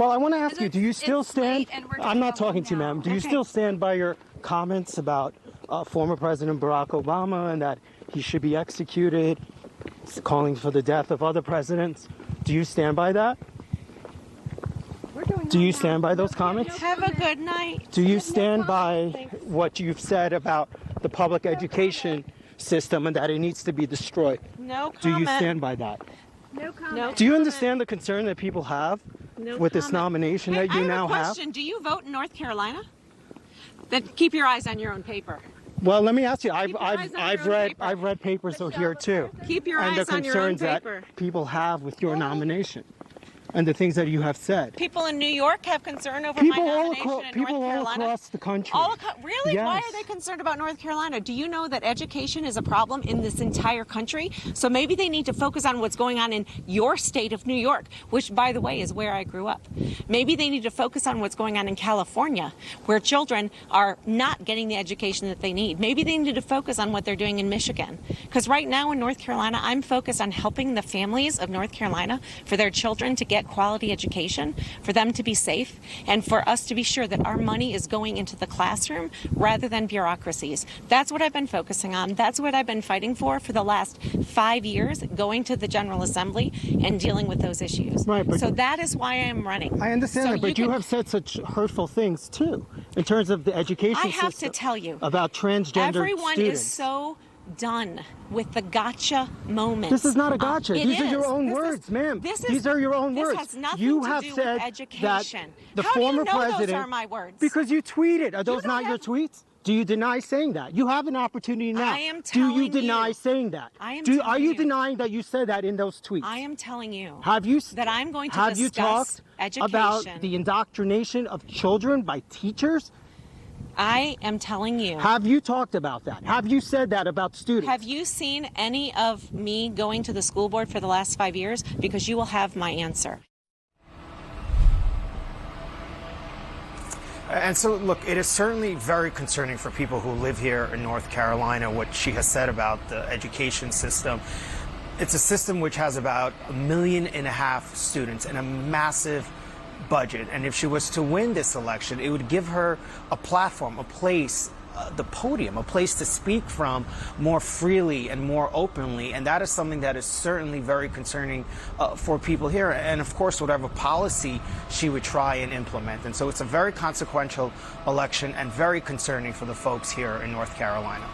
Well, I want to ask you, do you still stand? I'm not talking to you, ma'am. Do you still stand by your comments about former President Barack Obama and that he should be executed, calling for the death of other presidents? Do you stand by that? Do you stand by those comments? Have a good night. Do you stand by what you've said about the public education system and that it needs to be destroyed? No comment. Do you stand by that? No comment. Do you understand the concern that people have with this nomination that you now have? I have a question. Do you vote in North Carolina? Then keep your eyes on your own paper. Well, let me ask you. I've read papers here too. Keep your eyes on your own paper. And the concerns that people have with your nomination. And the things that you have said. People in New York have concern over my nomination in North Carolina. People all across the country. Really? Yes. Why are they concerned about North Carolina? Do you know that education is a problem in this entire country? So maybe they need to focus on what's going on in your state of New York, which, by the way, is where I grew up. Maybe they need to focus on what's going on in California, where children are not getting the education that they need. Maybe they need to focus on what they're doing in Michigan. Because right now in North Carolina, I'm focused on helping the families of North Carolina for their children to get quality education, for them to be safe, and for us to be sure that our money is going into the classroom rather than bureaucracies. That's what I've been focusing on. That's what I've been fighting for the last 5 years, going to the General Assembly and dealing with those issues. Right, so that is why I am running. I understand that, but you have said such hurtful things, too, in terms of the education system. I have to tell you, about transgender everyone students. Is so done with the gotcha moment. This is not a gotcha. These are your own words, ma'am. These are your own words. This has nothing you to have do said with education. That the How former do you know president. Those are my words? Because you tweeted. Are those not your tweets? Do you deny saying that? You have an opportunity now. I am telling you. Do you deny saying that? I am Are you denying that you said that in those tweets? I am telling you. Have you that I'm going to have discuss you talked education about the indoctrination of children by teachers? I am telling you. Have you talked about that? Have you said that about students? Have you seen any of me going to the school board for the last 5 years? Because you will have my answer. And so, look, it is certainly very concerning for people who live here in North Carolina, what she has said about the education system. It's a system which has about 1.5 million students and a massive budget. And if she was to win this election, it would give her a platform, a place, the podium, a place to speak from more freely and more openly. And that is something that is certainly very concerning for people here. And of course, whatever policy she would try and implement. And so it's a very consequential election and very concerning for the folks here in North Carolina.